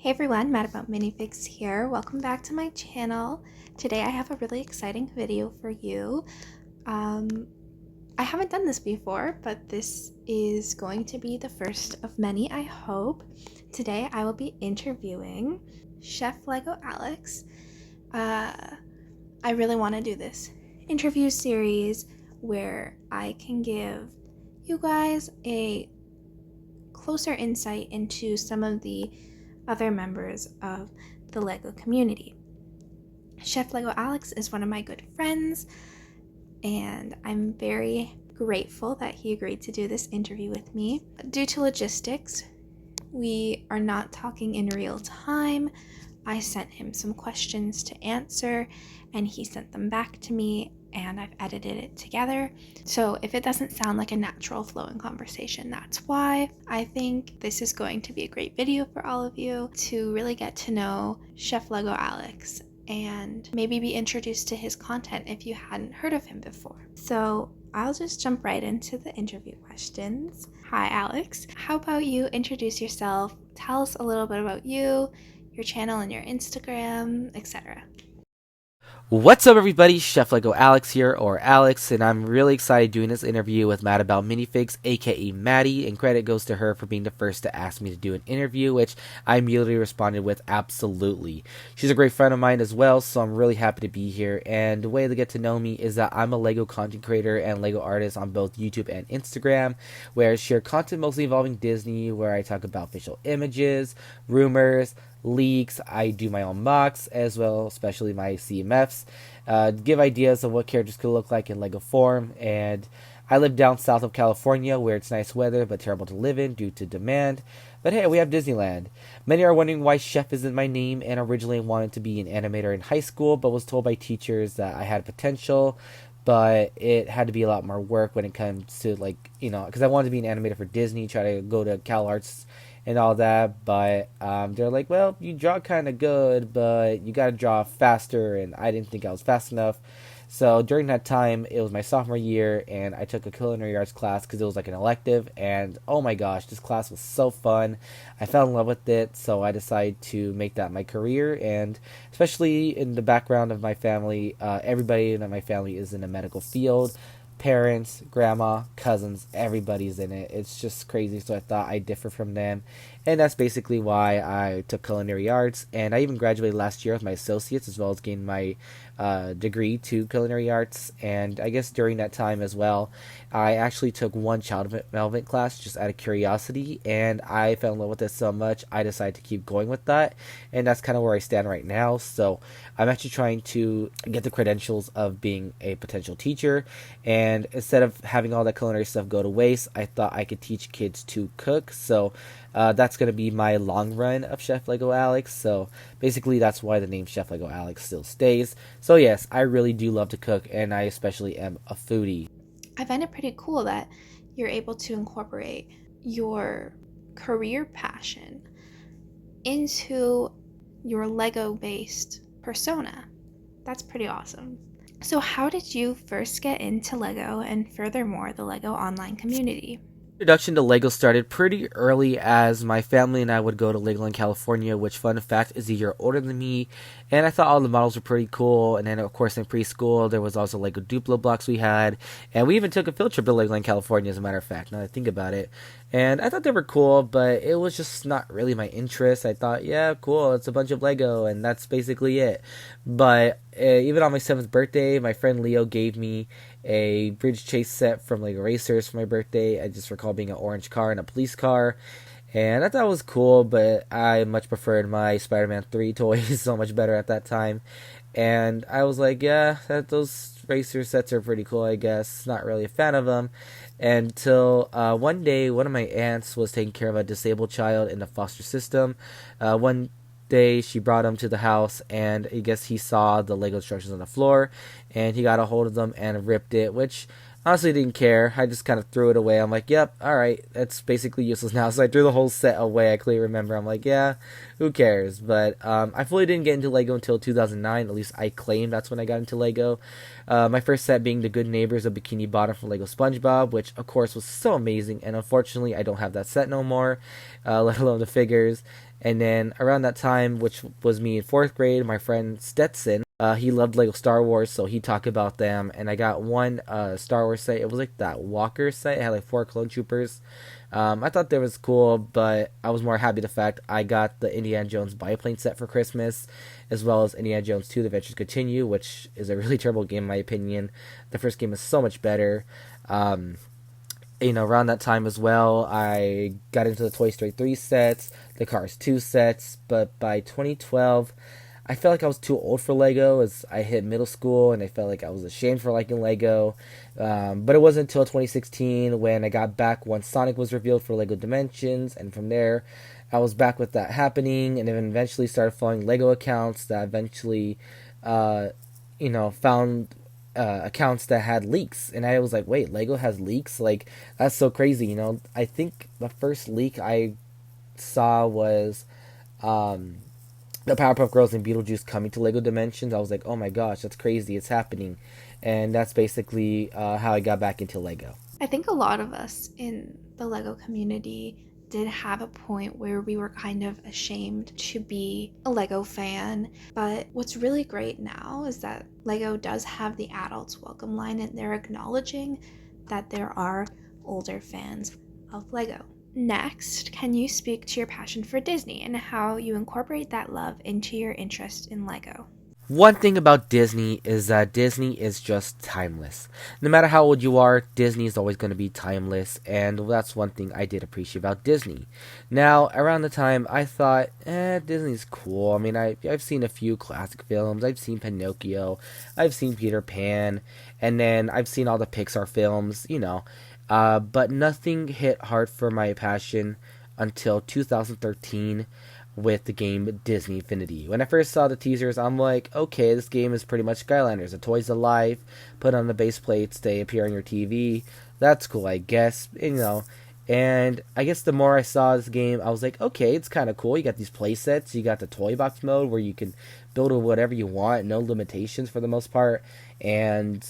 Hey everyone, Mad About Minifigs here. Welcome back to my channel. Today I have a really exciting video for you. I haven't done this before, but this is going to be the first of many, I hope. Today I will be interviewing Chef Lego Alex. I really want to do this interview series where I can give you guys a closer insight into some of the other members of the LEGO community. ChefLegoAlex is one of my good friends, and I'm very grateful that he agreed to do this interview with me. Due to logistics, we are not talking in real time. I sent him some questions to answer, and he sent them back to me, and I've edited it together. So if it doesn't sound like a natural flowing conversation, that's why. I think this is going to be a great video for all of you to really get to know Chef Lego Alex and maybe be introduced to his content if you hadn't heard of him before. So I'll just jump right into the interview questions. Hi Alex, how about you introduce yourself, tell us a little bit about you, your channel and your Instagram, etc. What's up everybody, Chef Lego Alex here, or Alex, and I'm really excited doing this interview with Mad About Minifigs, aka Maddie, and credit goes to her for being the first to ask me to do an interview, which I immediately responded with absolutely. She's a great friend of mine as well, so I'm really happy to be here, and the way to get to know me is that I'm a Lego content creator and Lego artist on both YouTube and Instagram, where I share content mostly involving Disney, where I talk about official images, rumors, leaks. I do my own mocks as well, especially my CMFs, give ideas of what characters could look like in Lego form. And I live down south of California, where it's nice weather but terrible to live in due to demand. But hey, we have Disneyland. Many are wondering why Chef isn't my name, and originally wanted to be an animator in high school, but was told by teachers that I had potential, but it had to be a lot more work when it comes to, like, because I wanted to be an animator for Disney, try to go to Cal Arts and all that, but they're like, well, you draw kind of good, but you got to draw faster, and I didn't think I was fast enough. So during that time, it was my sophomore year, and I took a culinary arts class because it was like an elective, and oh my gosh, this class was so fun. I fell in love with it, so I decided to make that my career, and especially in the background of my family, everybody in my family is in the medical field. Parents, grandma, cousins, everybody's in it. It's just crazy, so I thought I'd differ from them. And that's basically why I took culinary arts. And I even graduated last year with my associates, as well as gained my degree to culinary arts. And I guess during that time as well, I actually took one child development class just out of curiosity, and I fell in love with it so much I decided to keep going with that, and that's kind of where I stand right now. So I'm actually trying to get the credentials of being a potential teacher, and instead of having all that culinary stuff go to waste, I thought I could teach kids to cook. So that's going to be my long run of Chef Lego Alex. So basically that's why the name Chef Lego Alex still stays. So yes, I really do love to cook, and I especially am a foodie. I find it pretty cool that you're able to incorporate your career passion into your Lego-based persona. That's pretty awesome. So how did you first get into Lego, and furthermore, the Lego online community? Introduction to Lego started pretty early, as my family and I would go to Legoland, California, which, fun fact, is a year older than me, and I thought all the models were pretty cool. And then, of course, in preschool, there was also Lego Duplo blocks we had, and we even took a field trip to Legoland, California, as a matter of fact, now that I think about it. And I thought they were cool, but it was just not really my interest. I thought, yeah, cool, it's a bunch of Lego, and that's basically it. But even on my 7th birthday, my friend Leo gave me a bridge chase set from Lego Racers for my birthday. I just recall being an orange car and a police car, and I thought it was cool, but I much preferred my Spider-Man 3 toys so much better at that time. And I was like, yeah, those racer sets are pretty cool, I guess. Not really a fan of them. Until one day, one of my aunts was taking care of a disabled child in the foster system. One day, she brought him to the house, and I guess he saw the Lego instructions on the floor, and he got a hold of them and ripped it, which Honestly, didn't care. I just kind of threw it away. I'm like, yep, all right, it's basically useless now. So I threw the whole set away. I clearly remember. I'm like, yeah, who cares? But I fully didn't get into Lego until 2009. At least I claim that's when I got into Lego. My first set being the Good Neighbors of Bikini Bottom from Lego SpongeBob, which of course was so amazing. And unfortunately, I don't have that set no more, let alone the figures. And then around that time, which was me in fourth grade, my friend Stetson, he loved Lego Star Wars, so he talked about them. And I got one Star Wars set. It was like that Walker set. It had like 4 clone troopers. I thought that was cool, but I was more happy the fact I got the Indiana Jones biplane set for Christmas, as well as Indiana Jones 2: The Adventures Continue, which is a really terrible game in my opinion. The first game is so much better. Um, Around that time as well, I got into the Toy Story 3 sets, the Cars 2 sets, but by 2012, I felt like I was too old for Lego as I hit middle school and I felt like I was ashamed for liking Lego. But it wasn't until 2016 when I got back once Sonic was revealed for Lego Dimensions, and from there, I was back with that happening, and then eventually started following Lego accounts that eventually, uh, found accounts that had leaks, and I was like, wait, Lego has leaks? Like, that's so crazy. I think the first leak I saw was um, the Powerpuff Girls and Beetlejuice coming to Lego Dimensions. I was like, oh my gosh, that's crazy, it's happening. And that's basically how I got back into Lego. I think a lot of us in the Lego community did have a point where we were kind of ashamed to be a Lego fan. But what's really great now is that Lego does have the Adults Welcome line, and they're acknowledging that there are older fans of Lego. Next, can you speak to your passion for Disney and how you incorporate that love into your interest in Lego? One thing about Disney is that Disney is just timeless. No matter how old you are, Disney is always going to be timeless, and that's one thing I did appreciate about Disney. Now, around the time, I thought, Disney's cool. I mean, I've seen a few classic films. I've seen Pinocchio. I've seen Peter Pan. And then I've seen all the Pixar films. But nothing hit hard for my passion until 2013 with the game Disney Infinity. When I first saw the teasers, I'm like, okay, this game is pretty much Skylanders. The toys alive, put on the base plates, they appear on your TV. That's cool, I guess. And I guess the more I saw this game, I was like, okay, it's kind of cool. You got these play sets, you got the toy box mode where you can build whatever you want, no limitations for the most part. And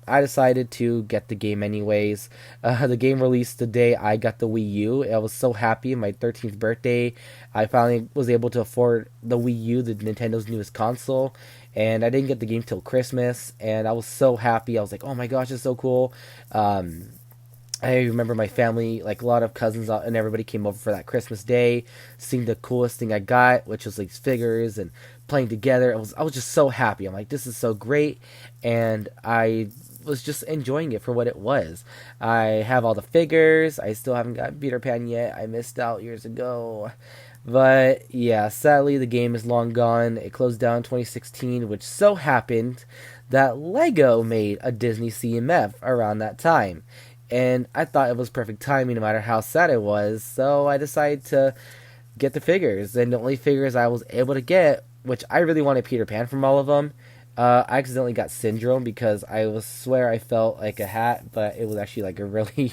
I decided to get the game anyways. The game released the day I got the Wii U. I was so happy. My 13th birthday, I finally was able to afford the Wii U, the Nintendo's newest console. And I didn't get the game till Christmas. And I was so happy. I was like, oh my gosh, it's so cool. I remember my family, like a lot of cousins and everybody came over for that Christmas day, seeing the coolest thing I got, which was like figures and playing together. I was just so happy. I'm like, this is so great, and I was just enjoying it for what it was. I have all the figures. I still haven't got Peter Pan yet. I missed out years ago. But yeah, sadly the game is long gone. It closed down in 2016, which so happened that Lego made a Disney CMF around that time. And I thought it was perfect timing no matter how sad it was, so I decided to get the figures. And the only figures I was able to get, which I really wanted Peter Pan from all of them, I accidentally got Syndrome because I was swear I felt like a hat, but it was actually like a really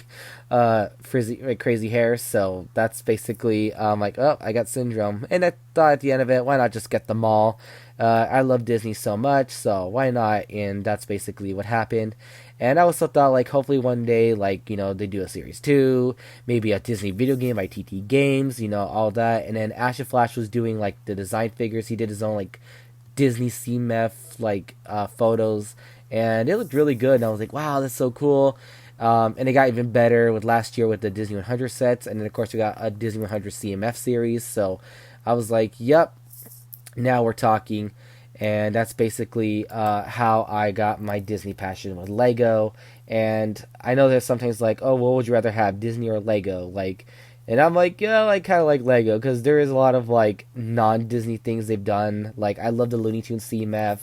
frizzy, like crazy hair. So that's basically like, oh, I got Syndrome, and I thought at the end of it, why not just get them all? I love Disney so much, so why not? And that's basically what happened. And I also thought, like, hopefully one day, like, they do a series 2, maybe a Disney video game by TT Games, all that. And then Ash and Flash was doing, like, the design figures. He did his own, like, Disney CMF, like, photos. And it looked really good. And I was like, wow, that's so cool. And it got even better with last year with the Disney 100 sets. And then, of course, we got a Disney 100 CMF series. So I was like, yep, now we're talking. And that's basically how I got my Disney passion with Lego. And I know there's sometimes like, oh, what would you rather have, Disney or Lego? Like, and I'm like, yeah, I kind of like Lego because there is a lot of like non-Disney things they've done. Like, I love the Looney Tunes CMF.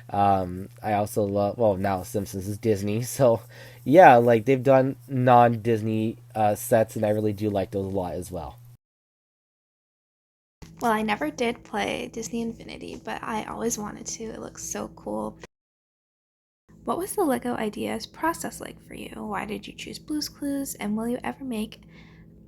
I also love, well, now Simpsons is Disney, so yeah, like they've done non-Disney sets, and I really do like those a lot as well. Well, I never did play Disney Infinity, but I always wanted to. It looks so cool. What was the Lego Ideas process like for you? Why did you choose Blue's Clues, and will you ever make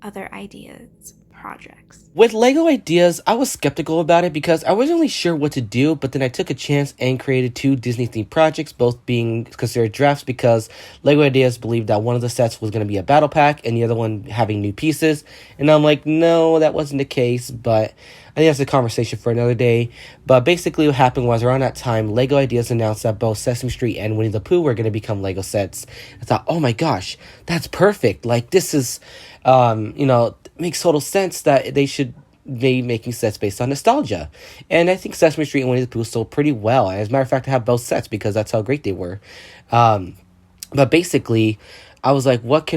other ideas projects? With Lego Ideas, I was skeptical about it because I wasn't really sure what to do, but then I took a chance and created two Disney themed projects, both being considered drafts because Lego Ideas believed that one of the sets was going to be a battle pack and the other one having new pieces. And I'm like, no, that wasn't the case, but I think that's a conversation for another day. But basically, what happened was around that time, Lego Ideas announced that both Sesame Street and Winnie the Pooh were going to become Lego sets. I thought, oh my gosh, that's perfect. Like, this is, makes total sense that they should be making sets based on nostalgia. And I think Sesame Street and Winnie the Pooh sold pretty well. As a matter of fact, I have both sets because that's how great they were. But basically, I was like, what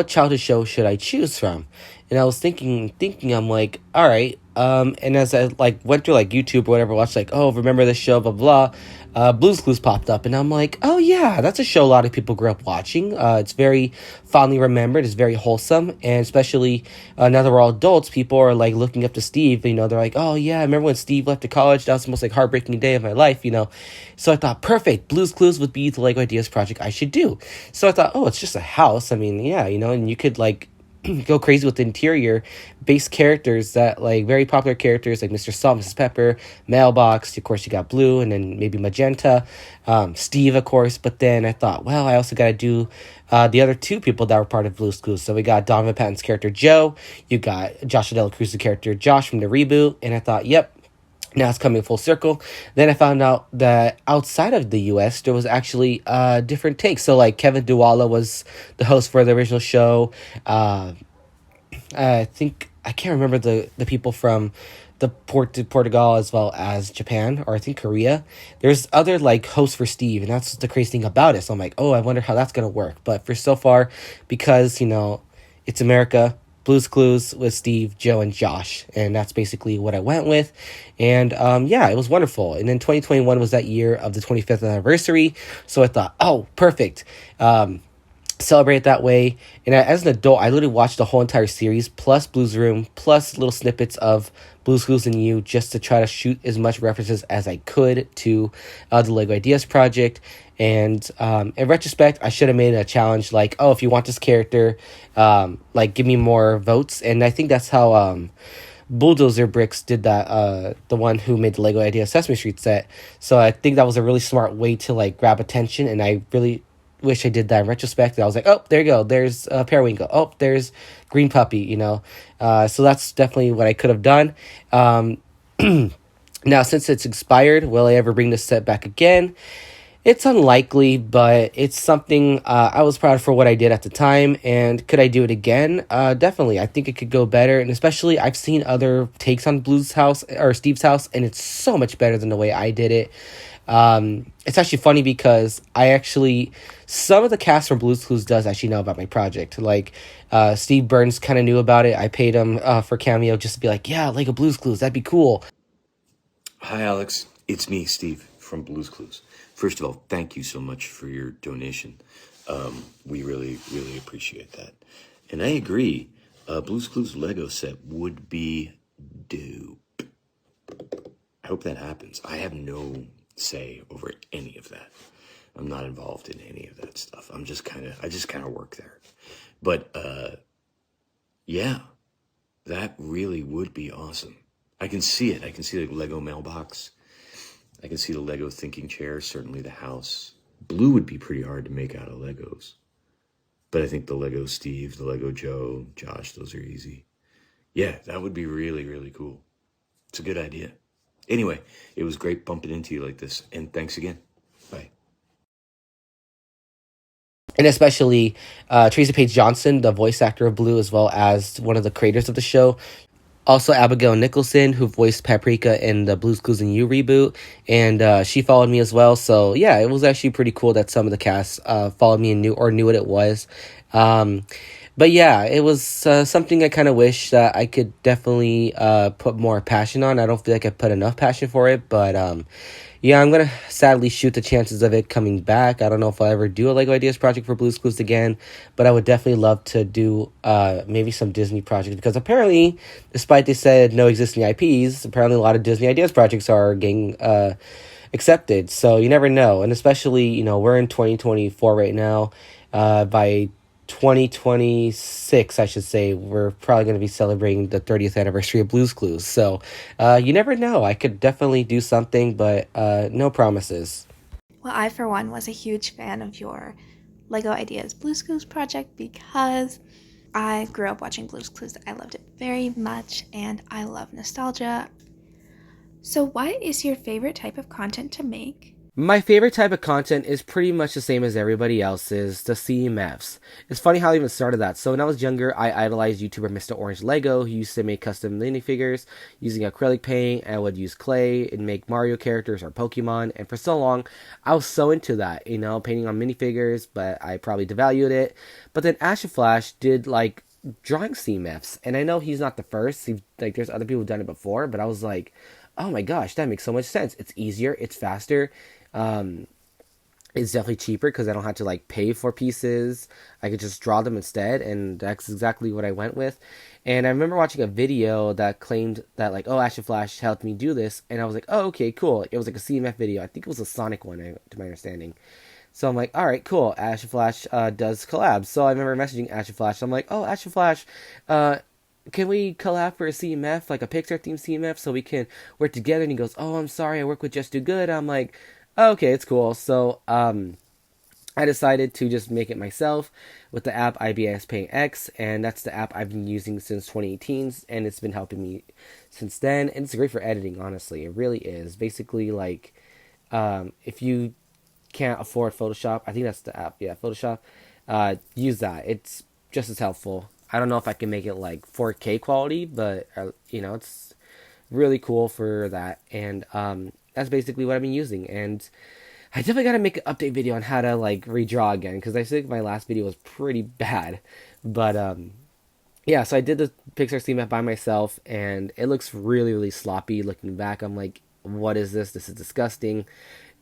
childhood show should I choose from? And I was thinking, I'm like, all right. And as I like went through like YouTube or whatever, watched like, oh, remember this show, blah blah. Blue's Clues popped up, and I'm like, oh yeah, that's a show a lot of people grew up watching. It's very fondly remembered. It's very wholesome, and especially now that we're all adults, people are like looking up to Steve. You know, they're like, oh yeah, I remember when Steve left to college. That was the most like heartbreaking day of my life. You know, so I thought, perfect. Blue's Clues would be the Lego Ideas project I should do. So I thought, oh, it's just a house. I mean, yeah, you know, and you could like go crazy with the interior based characters that like very popular characters like Mr. Salt, Mrs. Pepper, Mailbox. Of course, you got Blue, and then maybe Magenta, Steve, of course. But then I thought, well, I also got to do the other two people that were part of Blue's Clues. So we got Donovan Patton's character Joe, you got Joshua Dela Cruz's character Josh from the reboot, and I thought, yep. Now it's coming full circle. Then I found out that outside of the U.S., there was actually different takes. So, like, Kevin Duwala was the host for the original show. I think, I can't remember the people from the Portugal as well as Japan, or I think Korea. There's other, like, hosts for Steve, and that's the crazy thing about it. So I'm like, oh, I wonder how that's going to work. But for so far, because, you know, it's America, Blue's Clues with Steve, Joe, and Josh. And that's basically what I went with. And yeah, it was wonderful. And then 2021 was that year of the 25th anniversary. So I thought, oh, perfect. Celebrate it that way. And as an adult, I literally watched the whole entire series, plus Blue's Room, plus little snippets of Blue's Clues and You, just to try to shoot as much references as I could to the Lego Ideas project. And in retrospect, I should have made a challenge like, oh, if you want this character, like, give me more votes. And I think that's how Bulldozer Bricks did that, the one who made the Lego Idea Sesame Street set. So I think that was a really smart way to, like, grab attention, and I really wish I did that in retrospect. And I was like, oh, there you go. There's Periwinkle. Oh, there's Green Puppy, you know. So that's definitely what I could have done. Now, since it's expired, will I ever bring this set back again? It's unlikely, but it's something I was proud for what I did at the time. And could I do it again? Definitely. I think it could go better. And especially, I've seen other takes on Blue's house or Steve's house, and it's so much better than the way I did it. It's actually funny because some of the cast from Blue's Clues does actually know about my project. Like, Steve Burns kind of knew about it. I paid him for cameo just to be like, yeah, Lego Blue's Clues, that'd be cool. Hi, Alex. It's me, Steve, from Blue's Clues. First of all, thank you so much for your donation. We really, really appreciate that. And I agree, Blue's Clues Lego set would be dope. I hope that happens. I have no say over any of that. I'm not involved in any of that stuff. I just kind of work there. But, yeah, that really would be awesome. I can see it. I can see the Lego mailbox. I can see the Lego thinking chair, certainly the house. Blue would be pretty hard to make out of Legos. But I think the Lego Steve, the Lego Joe, Josh, those are easy. Yeah, that would be really, really cool. It's a good idea. Anyway, it was great bumping into you like this. And thanks again. Bye. And especially Tracy Page Johnson, the voice actor of Blue, as well as one of the creators of the show. Also, Abigail Nicholson, who voiced Paprika in the Blue's Clues and You reboot, and she followed me as well. So yeah, it was actually pretty cool that some of the cast followed me and knew what it was. But yeah, it was something I kind of wish that I could definitely put more passion on. I don't feel like I put enough passion for it, but yeah, I'm going to sadly shoot the chances of it coming back. I don't know if I'll ever do a Lego Ideas project for Blue's Clues again, but I would definitely love to do maybe some Disney projects, because apparently, despite they said no existing IPs, apparently a lot of Disney Ideas projects are getting accepted. So you never know. And especially, we're in 2024 right now. By 2026, I should say, we're probably going to be celebrating the 30th anniversary of Blue's Clues. So you never know. I could definitely do something, but no promises. Well, I, for one, was a huge fan of your Lego Ideas Blue's Clues project because I grew up watching Blue's Clues. I loved it very much, and I love nostalgia. So, what is your favorite type of content to make? My favorite type of content is pretty much the same as everybody else's, the CMFs. It's funny how I even started that. So when I was younger, I idolized YouTuber Mr. Orange Lego, who used to make custom minifigures using acrylic paint and would use clay and make Mario characters or Pokemon. And for so long, I was so into that, painting on minifigures, but I probably devalued it. But then Asher Flash did like drawing CMFs, and I know he's not the first. There's other people who've done it before, but I was like, oh my gosh, that makes so much sense. It's easier, it's faster. Um, it's definitely cheaper because I don't have to like pay for pieces. I could just draw them instead, and that's exactly what I went with. And I remember watching a video that claimed that like, oh, Action Flash helped me do this, and I was like, oh, okay, cool. It was like a CMF video. I think it was a Sonic one, to my understanding. So I'm like, all right, cool. Action Flash does collabs. So I remember messaging Action Flash. I'm like, oh, Action Flash, can we collab for a CMF, like a Pixar themed CMF, so we can work together? And he goes, oh, I'm sorry, I work with Just Do Good. I'm like, oh, okay, it's cool. So I decided to just make it myself with the app IBS Paint X, and that's the app I've been using since 2018, and it's been helping me since then. And it's great for editing, honestly. It really is. Basically, like, if you can't afford Photoshop, I think that's the app, yeah, Photoshop, use that. It's just as helpful. I don't know if I can make it like 4K quality, but it's really cool for that. And that's basically what I've been using. And I definitely got to make an update video on how to like redraw again, because I think my last video was pretty bad. But yeah, so I did the Pixar CMF by myself, and it looks really, really sloppy. Looking back, I'm like, what is this? This is disgusting.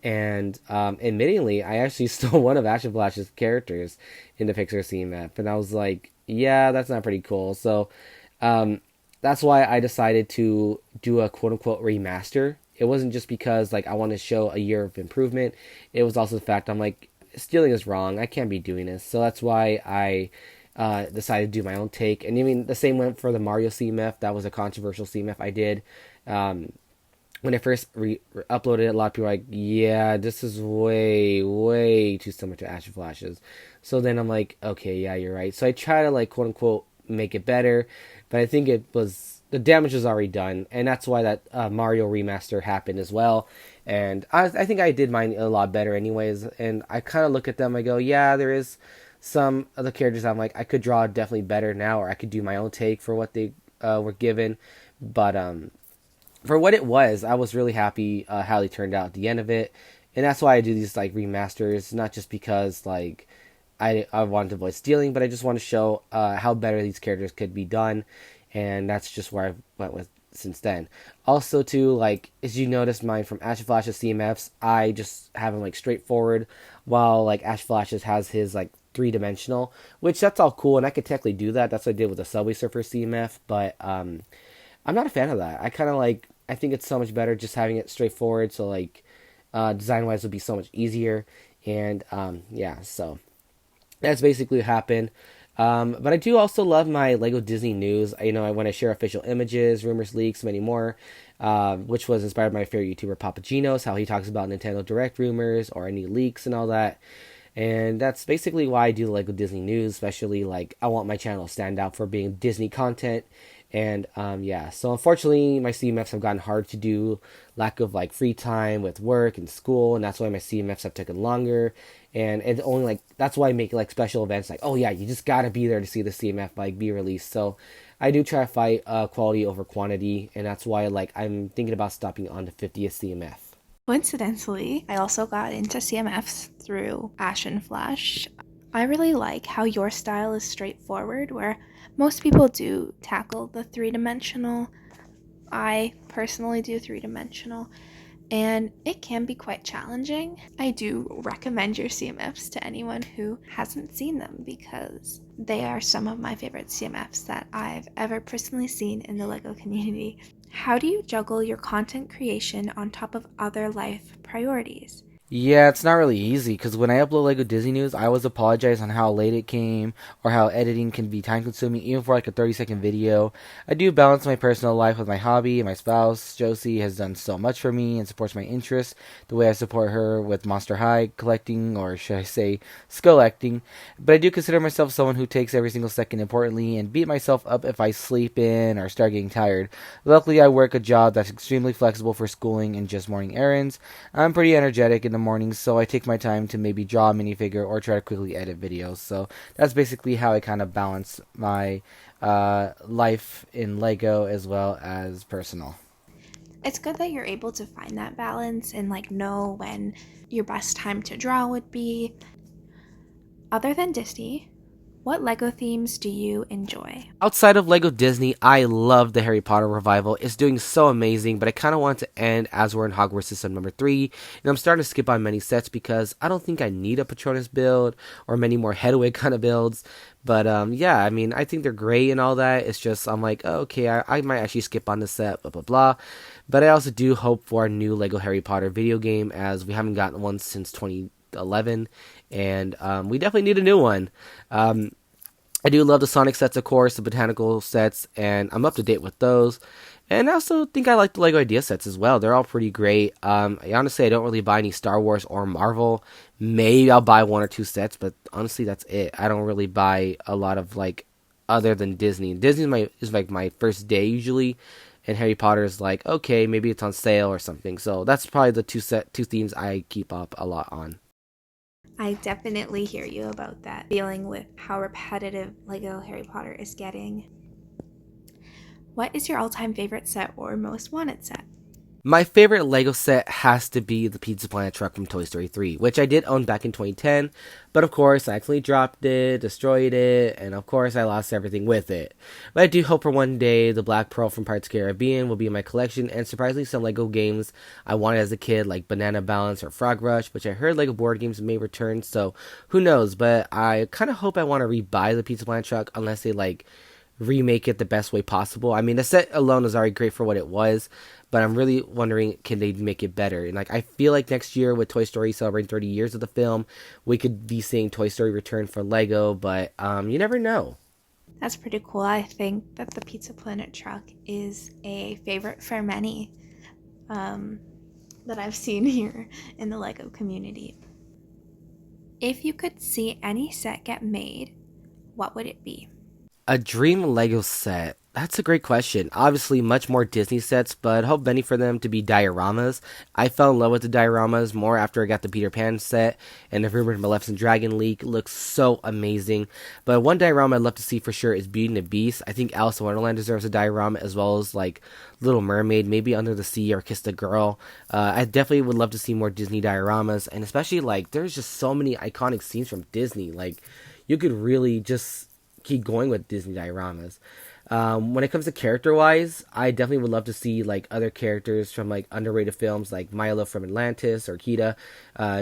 And admittingly, I actually stole one of Action Flash's characters in the Pixar CMF, and I was like, yeah, that's not pretty cool. So that's why I decided to do a quote unquote remaster. It wasn't just because like I want to show a year of improvement. It was also the fact I'm like, stealing is wrong. I can't be doing this. So that's why I decided to do my own take. And I mean, the same went for the Mario CMF. That was a controversial CMF I did. When I first uploaded it, a lot of people were like, yeah, this is way, way too similar to Action Flashes. So then I'm like, okay, yeah, you're right. So I try to like quote unquote make it better, but I think the damage was already done, and that's why that Mario remaster happened as well. And I think I did mine a lot better anyways, and I kind of look at them, I go, yeah, there is some of the characters I'm like, I could draw definitely better now, or I could do my own take for what they were given. But for what it was, I was really happy how they turned out at the end of it. And that's why I do these like remasters, not just because like I wanted to avoid stealing, but I just want to show how better these characters could be done. And that's just where I went with since then. Also, too, like, as you noticed mine from Ash Flash's CMFs, I just have them, like, straightforward, while, like, Ash Flash's has his, like, three-dimensional, which that's all cool, and I could technically do that. That's what I did with the Subway Surfer CMF, but I'm not a fan of that. I kind of, like, I think it's so much better just having it straightforward, so, like, design-wise would be so much easier, and, yeah, so that's basically what happened. But I do also love my Lego Disney news. When I share official images, rumors, leaks, many more, which was inspired by my favorite YouTuber Papagenos, how he talks about Nintendo Direct rumors or any leaks and all that. And that's basically why I do the Lego Disney news, especially like I want my channel to stand out for being Disney content. And yeah, so unfortunately my CMFs have gotten hard to do, lack of like free time with work and school, and that's why my CMFs have taken longer. And it's only like, that's why I make like special events like, oh yeah, you just gotta be there to see the CMF like be released. So I do try to fight quality over quantity, and that's why like I'm thinking about stopping on the 50th CMF. Coincidentally, I also got into CMFs through Ashen Flash. I really like how your style is straightforward, where most people do tackle the three-dimensional. I personally do three-dimensional, and it can be quite challenging. I do recommend your CMFs to anyone who hasn't seen them because they are some of my favorite CMFs that I've ever personally seen in the LEGO community. How do you juggle your content creation on top of other life priorities? Yeah, it's not really easy because when I upload Lego Disney News, I always apologize on how late it came or how editing can be time consuming, even for like a 30-second video. I do balance my personal life with my hobby. My spouse, Josie, has done so much for me and supports my interests the way I support her with Monster High collecting, or should I say, scollecting. But I do consider myself someone who takes every single second importantly and beat myself up if I sleep in or start getting tired. Luckily, I work a job that's extremely flexible for schooling and just morning errands. I'm pretty energetic in the mornings, so I take my time to maybe draw a minifigure or try to quickly edit videos. So that's basically how I kind of balance my life in Lego as well as personal. It's good that you're able to find that balance and like know when your best time to draw would be. Other than Disney, what LEGO themes do you enjoy? Outside of Lego Disney, I love the Harry Potter revival. It's doing so amazing, but I kind of want it to end as we're in Hogwarts System number 3, and I'm starting to skip on many sets because I don't think I need a Patronus build or many more Hedwig kind of builds. But yeah, I mean, I think they're great and all that. It's just, I'm like, oh, okay, I might actually skip on the set, blah, blah, blah. But I also do hope for a new Lego Harry Potter video game, as we haven't gotten one since 2011, and we definitely need a new one. I do love the Sonic sets, of course, the botanical sets, and I'm up to date with those. And I also think I like the Lego Idea sets as well. They're all pretty great. Honestly, I don't really buy any Star Wars or Marvel. Maybe I'll buy one or two sets, but honestly, that's it. I don't really buy a lot of like other than Disney. Disney is like my first day usually, and Harry Potter is like, okay, maybe it's on sale or something. So that's probably the two themes I keep up a lot on. I definitely hear you about that, dealing with how repetitive LEGO Harry Potter is getting. What is your all-time favorite set or most wanted set? My favorite Lego set has to be the Pizza Planet truck from Toy Story 3, which I did own back in 2010, but of course I accidentally dropped it, destroyed it, and of course I lost everything with it. But I do hope for one day the Black Pearl from Pirates of the Caribbean will be in my collection, and surprisingly some Lego games I wanted as a kid, like Banana Balance or Frog Rush, which I heard Lego board games may return, so who knows, but I kind of hope I want to rebuy the Pizza Planet truck unless they like remake it the best way possible. I mean, the set alone is already great for what it was, but I'm really wondering, can they make it better? And like, I feel like next year with Toy Story celebrating 30 years of the film, we could be seeing Toy Story return for Lego, but you never know. That's pretty cool. I think that the Pizza Planet truck is a favorite for many that I've seen here in the LEGO community. If you could see any set get made, what would it be? A dream Lego set. That's a great question. Obviously, much more Disney sets, but I hope many for them to be dioramas. I fell in love with the dioramas more after I got the Peter Pan set, and the rumored Maleficent Dragon leak looks so amazing. But one diorama I'd love to see for sure is Beauty and the Beast. I think Alice in Wonderland deserves a diorama, as well as like Little Mermaid, maybe Under the Sea or Kiss the Girl. I definitely would love to see more Disney dioramas, and especially like there's just so many iconic scenes from Disney. Like you could really just keep going with Disney dioramas. When it comes to character-wise, I definitely would love to see like other characters from like underrated films like Milo from Atlantis or Kida,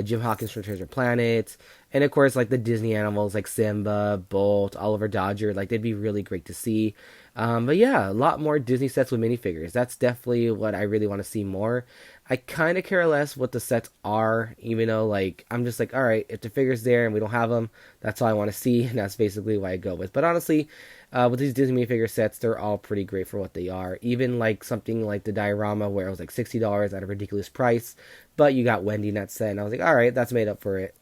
Jim Hawkins from Treasure Planet, and of course like the Disney animals like Simba, Bolt, Oliver Dodger. Like they'd be really great to see. But yeah, a lot more Disney sets with minifigures. That's definitely what I really want to see more. I kind of care less what the sets are, even though like I'm just like, all right, if the figure's there and we don't have them, that's all I want to see, and that's basically what I go with. But honestly, with these Disney minifigure sets, they're all pretty great for what they are. Even like something like the diorama where it was like $60 at a ridiculous price, but you got Wendy in that set, and I was like, all right, that's made up for it.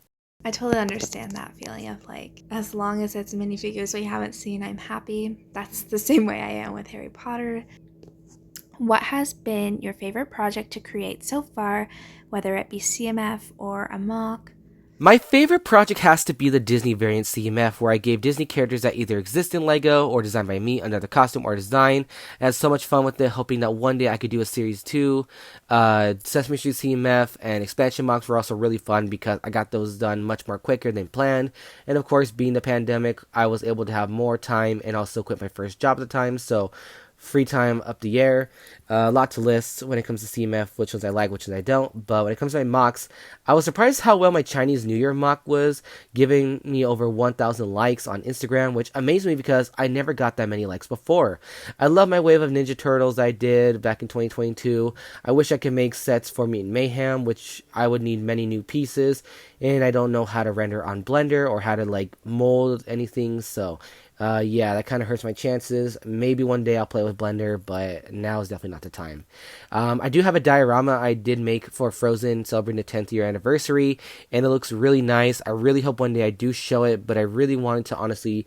I totally understand that feeling of like, as long as it's minifigures we haven't seen, I'm happy. That's the same way I am with Harry Potter. What has been your favorite project to create so far, whether it be CMF or a mock? My favorite project has to be the Disney variant CMF, where I gave Disney characters that either exist in Lego or designed by me under the costume or design. I had so much fun with it, hoping that one day I could do a Series 2. Sesame Street CMF and expansion mocks were also really fun because I got those done much more quicker than planned. And of course, being the pandemic, I was able to have more time and also quit my first job at the time. So free time up the air. A lot to list when it comes to CMF, which ones I like, which ones I don't. But when it comes to my mocks, I was surprised how well my Chinese New Year mock was, giving me over 1,000 likes on Instagram, which amazed me because I never got that many likes before. I love my wave of Ninja Turtles I did back in 2022. I wish I could make sets for Meat and Mayhem, which I would need many new pieces, and I don't know how to render on Blender or how to like mold anything, so yeah, that kind of hurts my chances. Maybe one day I'll play with Blender, but now is definitely not the time. I do have a diorama I did make for Frozen celebrating the 10th year anniversary, and it looks really nice. I really hope one day I do show it, but I really wanted to honestly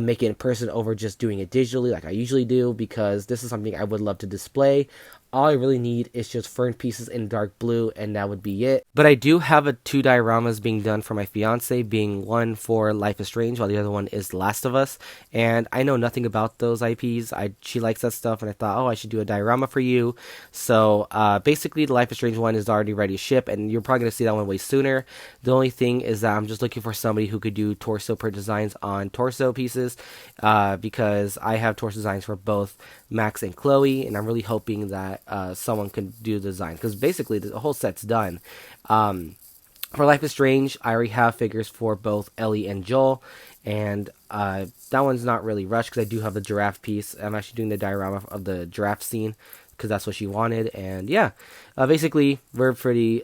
make it in person over just doing it digitally like I usually do, because this is something I would love to display. All I really need is just fern pieces in dark blue, and that would be it. But I do have two dioramas being done for my fiance, being one for Life is Strange, while the other one is Last of Us. And I know nothing about those IPs. She likes that stuff, and I thought, oh, I should do a diorama for you. So basically, the Life is Strange one is already ready to ship, and you're probably going to see that one way sooner. The only thing is that I'm just looking for somebody who could do torso per designs on torso pieces, because I have torso designs for both Max and Chloe, and I'm really hoping that someone can do the design, because basically the whole set's done. For Life is Strange, I already have figures for both Ellie and Joel, and that one's not really rushed because I do have the giraffe piece. I'm actually doing the diorama of the giraffe scene because that's what she wanted, and yeah, basically we're pretty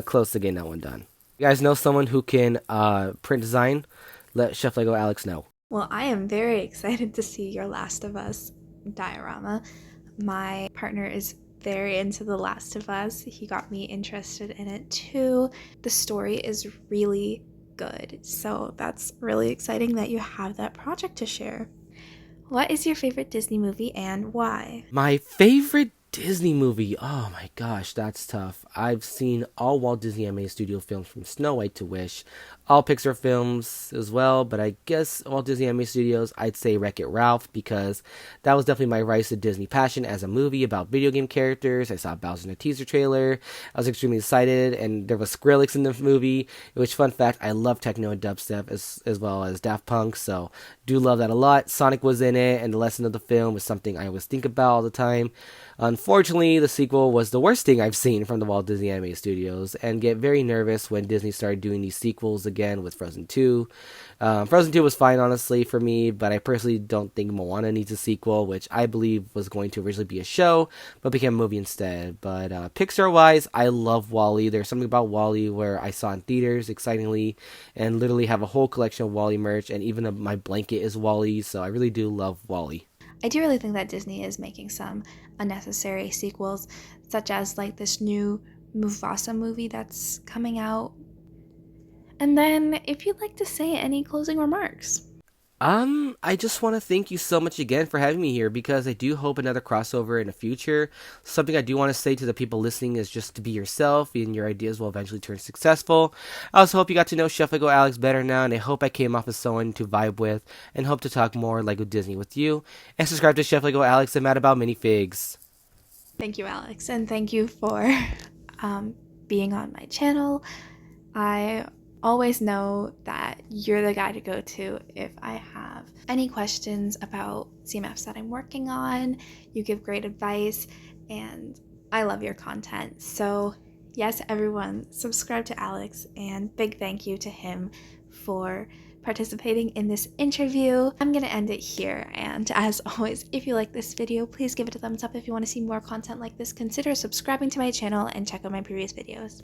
close to getting that one done. You guys know someone who can print design? Let ChefLegoAlex know. Well, I am very excited to see your Last of Us diorama. My partner is very into The Last of Us. He got me interested in it too. The story is really good, so that's really exciting that you have that project to share. What is your favorite Disney movie and why? My favorite Disney movie. Oh my gosh, that's tough. I've seen all Walt Disney Animated Studio films from Snow White to Wish, all Pixar films as well, but I guess Walt Disney Animated Studios, I'd say Wreck-It Ralph, because that was definitely my rise to Disney passion as a movie about video game characters. I saw Bowser in a teaser trailer. I was extremely excited, and there was Skrillex in the movie, which, fun fact, I love techno and dubstep as well as Daft Punk, so do love that a lot. Sonic was in it, and the lesson of the film was something I always think about all the time. Unfortunately, the sequel was the worst thing I've seen from the Walt Disney Animated Studios, and get very nervous when Disney started doing these sequels again with Frozen 2. Frozen 2 was fine, honestly, for me, but I personally don't think Moana needs a sequel, which I believe was going to originally be a show, but became a movie instead. But Pixar-wise, I love WALL-E. There's something about WALL-E where I saw in theaters, excitingly, and literally have a whole collection of WALL-E merch, and even my blanket is WALL-E, so I really do love WALL-E. I do really think that Disney is making some unnecessary sequels, such as like this new Mufasa movie that's coming out. And then, if you'd like to say any closing remarks. I just want to thank you so much again for having me here, because I do hope another crossover in the future. Something I do want to say to the people listening is just to be yourself, and your ideas will eventually turn successful. I also hope you got to know ChefLegoAlex better now, and I hope I came off as someone to vibe with, and hope to talk more Lego Disney with you. And subscribe to ChefLegoAlex and Mad About Minifigs. Thank you, Alex, and thank you for being on my channel. I always know that you're the guy to go to if I have any questions about CMFs that I'm working on. You give great advice, and I love your content. So yes, everyone, subscribe to Alex, and big thank you to him for participating in this interview. I'm gonna end it here, and as always, if you like this video, please give it a thumbs up. If you want to see more content like this, consider subscribing to my channel and check out my previous videos.